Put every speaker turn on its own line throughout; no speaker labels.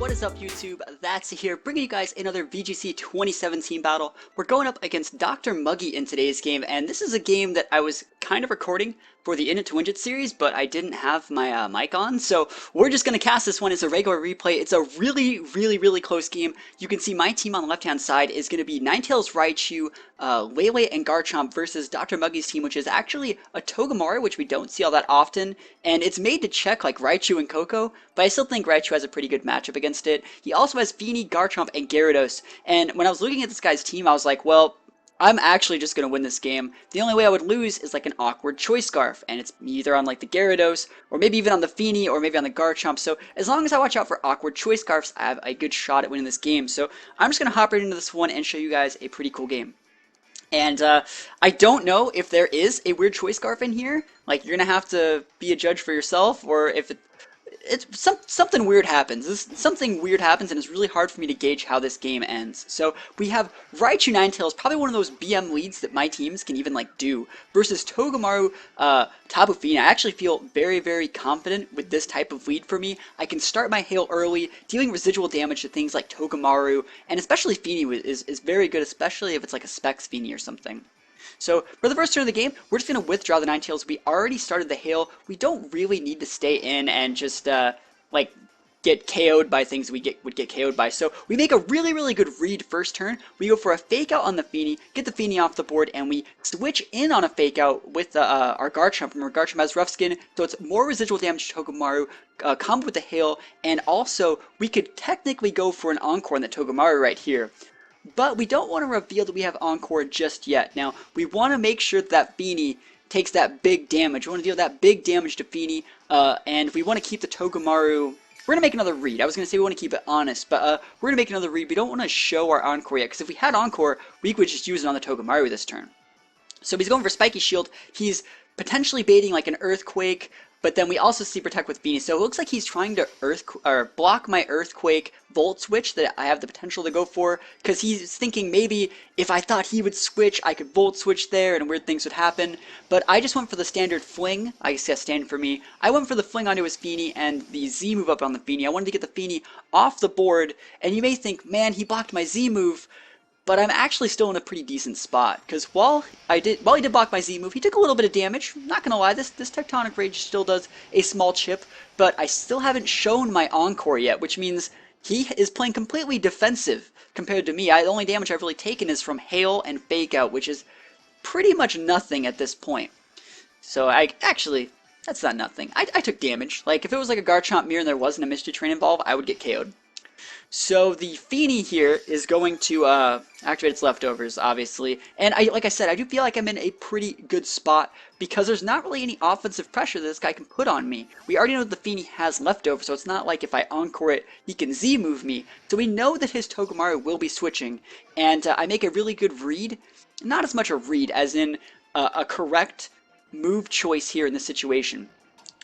What is up, YouTube? That's here, bringing you guys another VGC 2017 battle. We're going up against Dr. Muggy in today's game, and this is a game that I was kind of recording for the In It to Win It series, but I didn't have my mic on, so we're just going to cast this one as a regular replay. It's a really close game. You can see my team on the left-hand side is going to be Ninetales, Raichu, Lele, and Garchomp versus Dr. Muggy's team, which is actually a Togamaru, which we don't see all that often, and it's made to check like Raichu and Koko, but I still think Raichu has a pretty good matchup against it. He also has Feeny, Garchomp, and Gyarados, and when I was looking at this guy's team, I was like, well, I'm actually just going to win this game. The only way I would lose is like an awkward choice scarf, and it's either on like the Gyarados, or maybe even on the Feeny, or maybe on the Garchomp. So as long as I watch out for awkward choice scarves, I have a good shot at winning this game. So I'm just going to hop right into this one and show you guys a pretty cool game. And I don't know if there is a weird choice scarf in here. Like, you're going to have to be a judge for yourself, or if something weird happens. Something weird happens, and it's really hard for me to gauge how this game ends. So we have Raichu Ninetales, probably one of those BM leads that my teams can even like do, versus Togamaru Tapu Fini. I actually feel very confident with this type of lead for me. I can start my hail early, dealing residual damage to things like Togamaru, and especially Fini is very good, especially if it's like a Specs Fini or something. So for the first turn of the game, we're just going to withdraw the Ninetales. We already started the hail. We don't really need to stay in and just like get KO'd by things we would get KO'd by. So we make a really good read first turn. We go for a fake out on the Feeny, get the Feeny off the board, and we switch in on a fake out with our Garchomp. Remember, Garchomp has Rough Skin, so it's more residual damage to Togamaru, combo with the hail, and also we could technically go for an Encore on the Togamaru right here. But we don't want to reveal that we have Encore just yet. Now, we want to make sure that Feeny takes that big damage. We want to deal that big damage to Feeny, and we want to keep the Togamaru. We're going to make another read. I was going to say we want to keep it honest, but we're going to make another read. We don't want to show our Encore yet, because if we had Encore, we could just use it on the Togamaru this turn. So he's going for Spiky Shield. He's potentially baiting like an Earthquake, but then we also see Protect with Feeny. So it looks like he's trying to block my Earthquake Volt Switch that I have the potential to go for, because he's thinking maybe if I thought he would switch, I could Volt Switch there and weird things would happen. But I just went for the standard Fling. I guess that's stand for me. I went for the Fling onto his Feeny and the Z move up on the Feeny. I wanted to get the Feeny off the board, and you may think, man, he blocked my Z move. But I'm actually still in a pretty decent spot, because while he did block my Z move, he took a little bit of damage. I'm not gonna lie, this Tectonic Rage still does a small chip, but I still haven't shown my Encore yet, which means he is playing completely defensive compared to me. The only damage I've really taken is from Hail and Fake Out, which is pretty much nothing at this point. So that's not nothing. I took damage. Like, if it was like a Garchomp mirror and there wasn't a Mystery Train involved, I would get KO'd. So the Feeny here is going to activate its leftovers, obviously. And like I said, I do feel like I'm in a pretty good spot, because there's not really any offensive pressure that this guy can put on me. We already know that the Feeny has leftovers, so it's not like if I Encore it, he can Z-move me. So we know that his Togamaru will be switching, and I make a really good read. Not as much a read as in a correct move choice here in this situation.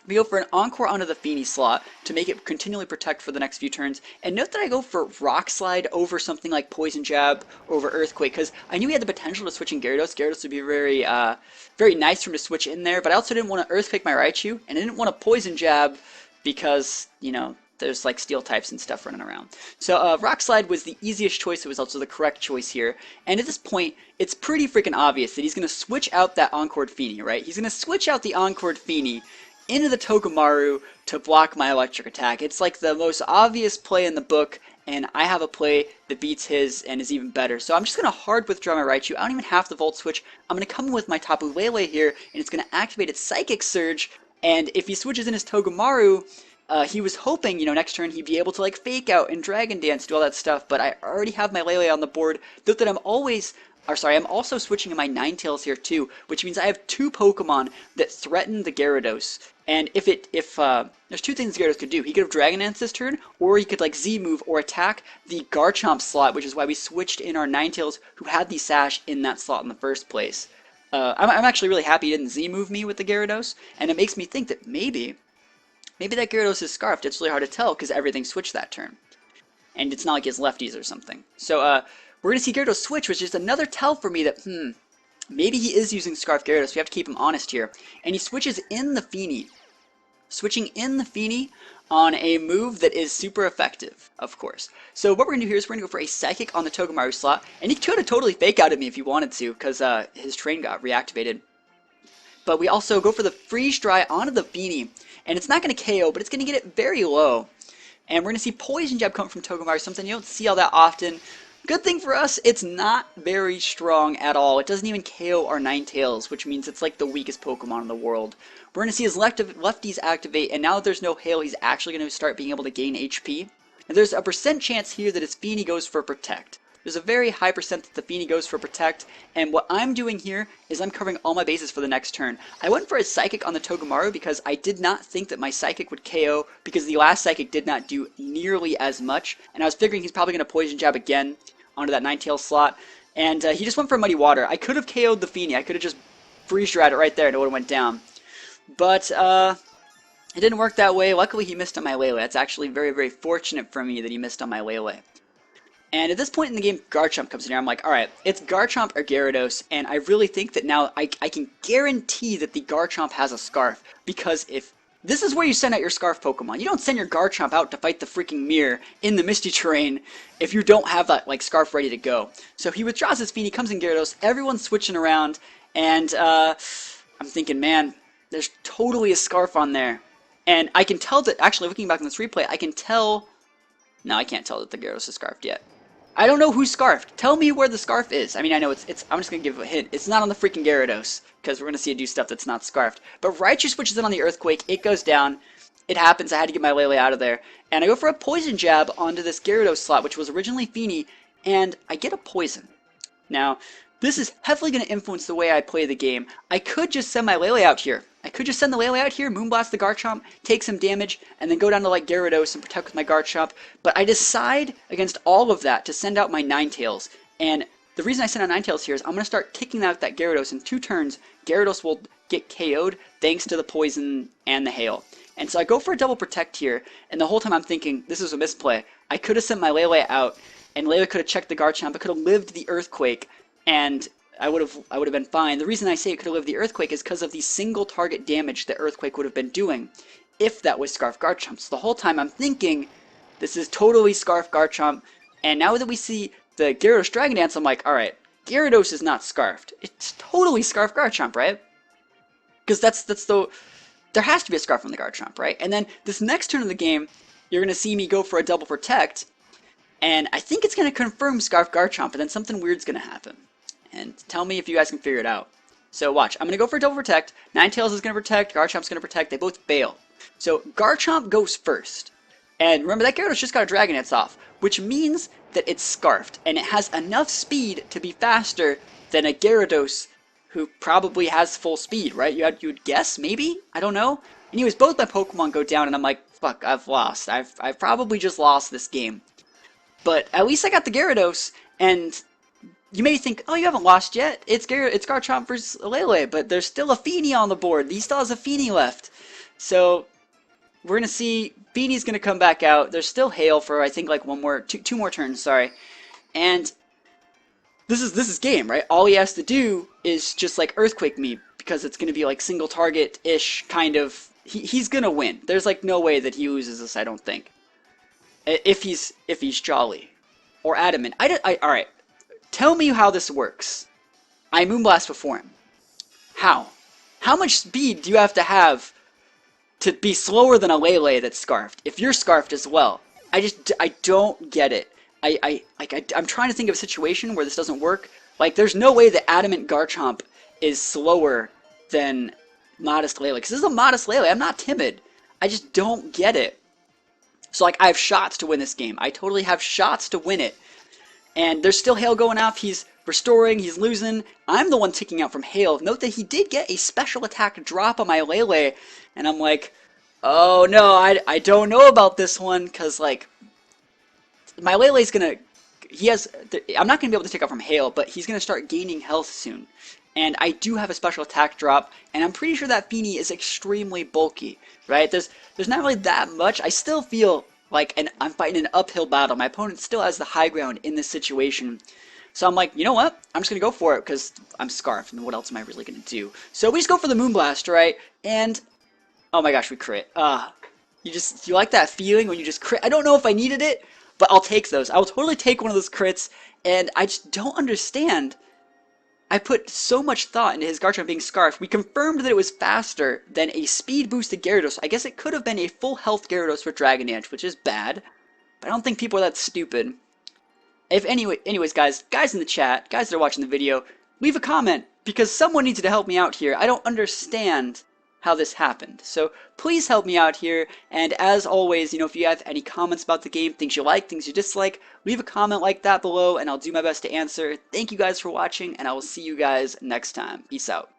We go for an Encore onto the Feeny slot to make it continually protect for the next few turns. And note that I go for Rock Slide over something like Poison Jab over Earthquake, because I knew he had the potential to switch in Gyarados. Gyarados would be very nice for him to switch in there, but I also didn't want to Earthquake my Raichu, and I didn't want to Poison Jab because, you know, there's like Steel types and stuff running around. So Rock Slide was the easiest choice. It was also the correct choice here. And at this point, it's pretty freaking obvious that he's going to switch out that Encored Feeny, right? He's going to switch out the Encored Feeny into the Togamaru to block my electric attack. It's like the most obvious play in the book, and I have a play that beats his and is even better. So I'm just going to hard withdraw my Raichu. I don't even have the Volt Switch. I'm going to come in with my Tapu Lele here, and it's going to activate its Psychic Surge, and if he switches in his Togamaru, he was hoping, you know, next turn he'd be able to like Fake Out and Dragon Dance, do all that stuff, but I already have my Lele on the board. Note that I'm also switching in my Ninetales here too, which means I have two Pokemon that threaten the Gyarados. And if there's two things Gyarados could do. He could have Dragon Dance this turn, or he could like Z-move or attack the Garchomp slot, which is why we switched in our Ninetales who had the Sash in that slot in the first place. I'm actually really happy he didn't Z-move me with the Gyarados, and it makes me think that maybe that Gyarados is Scarfed. It's really hard to tell because everything switched that turn. And it's not like he has lefties or something. So we're going to see Gyarados switch, which is another tell for me that, maybe he is using Scarfed Gyarados. We have to keep him honest here. And he switches in the Feeny. switching in the Feeny on a move that is super effective, of course. So what we're going to do here is we're going to go for a Psychic on the Togamaru slot, and he could have totally fake out at me if he wanted to, because his train got reactivated. But we also go for the Freeze Dry onto the Feeny, and it's not going to KO, but it's going to get it very low. And we're going to see Poison Jab come from Togamaru, something you don't see all that often. Good thing for us, it's not very strong at all. It doesn't even KO our Ninetales, which means it's like the weakest Pokemon in the world. We're going to see his lefties activate, and now that there's no Hail, he's actually going to start being able to gain HP. And there's a percent chance here that his Feeny goes for Protect. There's a very high percent that the Feeny goes for Protect, and what I'm doing here is I'm covering all my bases for the next turn. I went for a Psychic on the Togamaru because I did not think that my Psychic would KO, because the last Psychic did not do nearly as much, and I was figuring he's probably going to Poison Jab again onto that Ninetales slot, and he just went for Muddy Water. I could have KO'd the Feeny. I could have just Freeze Dried it right there and it would have went down. But it didn't work that way. Luckily, he missed on my Lele. That's actually very, very fortunate for me that he missed on my Lele. And at this point in the game, Garchomp comes in here. I'm like, alright, it's Garchomp or Gyarados, and I really think that now I can guarantee that the Garchomp has a Scarf, because if this is where you send out your Scarf Pokemon. You don't send your Garchomp out to fight the freaking mirror in the Misty Terrain if you don't have that like Scarf ready to go. So he withdraws his Feeny, comes in Gyarados, everyone's switching around, and I'm thinking, man, there's totally a Scarf on there. And I can tell that, actually looking back on this replay, I can tell, no, I can't tell that the Gyarados is Scarfed yet. I don't know who's Scarfed. Tell me where the Scarf is. I mean, I know it's I'm just going to give a hint. It's not on the freaking Gyarados, because we're going to see it do stuff that's not Scarfed. But Raichu switches in on the Earthquake. It goes down. It happens. I had to get my Lele out of there. And I go for a Poison Jab onto this Gyarados slot, which was originally Feeny, and I get a Poison. Now, this is heavily going to influence the way I play the game. I could just send my Lele out here. I could just send the Lele out here, Moonblast the Garchomp, take some damage, and then go down to like Gyarados and protect with my Garchomp. But I decide against all of that to send out my Ninetales. And the reason I send out Ninetales here is I'm going to start kicking out that Gyarados. In 2 turns, Gyarados will get KO'd thanks to the Poison and the Hail. And so I go for a double Protect here, and the whole time I'm thinking, this is a misplay. I could have sent my Lele out, and Lele could have checked the Garchomp. I could have lived the Earthquake, and I would have been fine. The reason I say it could have lived the Earthquake is because of the single target damage the Earthquake would have been doing if that was Scarf Garchomp. So the whole time I'm thinking, this is totally Scarf Garchomp, and now that we see the Gyarados Dragon Dance, I'm like, alright, Gyarados is not Scarfed. It's totally Scarf Garchomp, right? Because there has to be a Scarf on the Garchomp, right? And then this next turn of the game, you're going to see me go for a double Protect, and I think it's going to confirm Scarf Garchomp, and then something weird's going to happen. And tell me if you guys can figure it out. So watch, I'm going to go for a double Protect. Ninetales is going to protect, Garchomp's going to protect. They both bail. So Garchomp goes first. And remember, that Gyarados just got a Dragon Dance off, which means that it's Scarfed, and it has enough speed to be faster than a Gyarados who probably has full speed, right? You would guess, maybe? I don't know. Anyways, both my Pokemon go down, and I'm like, fuck, I've lost. I've probably just lost this game. But at least I got the Gyarados, and you may think, oh, you haven't lost yet. It's Garchomp versus Lele, but there's still a Feeny on the board. He still has a Feeny left. So we're going to see Feeny's going to come back out. There's still Hail for, I think, like two more turns, sorry. And this is game, right? All he has to do is just like Earthquake me, because it's going to be like single target-ish kind of. He's going to win. There's like no way that he loses this, I don't think. If he's Jolly or Adamant. Alright. Tell me how this works. I Moonblast before him. How? How much speed do you have to be slower than a Lele that's Scarfed? If you're Scarfed as well. I don't get it. I'm trying to think of a situation where this doesn't work. Like, there's no way that Adamant Garchomp is slower than Modest Lele. Because this is a Modest Lele. I'm not timid. I just don't get it. So, like, I have shots to win this game. I totally have shots to win it. And there's still Hail going off. He's restoring. He's losing. I'm the one ticking out from Hail. Note that he did get a special attack drop on my Lele. And I'm like, oh no, I don't know about this one. Because, like, my Lele's going to... I'm not going to be able to take out from Hail, but he's going to start gaining health soon. And I do have a special attack drop. And I'm pretty sure that Feeny is extremely bulky. Right? There's not really that much. I still feel like I'm fighting an uphill battle. My opponent still has the high ground in this situation. So I'm like, you know what? I'm just going to go for it because I'm Scarfed, and what else am I really going to do? So we just go for the Moonblast, right? And Oh my gosh, we crit. You like that feeling when you just crit? I don't know if I needed it, but I'll take those. I will totally take one of those crits, and I just don't understand. I put so much thought into his Garchomp being Scarfed. We confirmed that it was faster than a speed boosted Gyarados. I guess it could have been a full health Gyarados for Dragon Dance, which is bad. But I don't think people are that stupid. Anyways, guys in the chat, guys that are watching the video, leave a comment because someone needs to help me out here. I don't understand how this happened. So please help me out here. And as always, if you have any comments about the game, things you like, things you dislike, leave a comment like that below and I'll do my best to answer. Thank you guys for watching and I will see you guys next time. Peace out.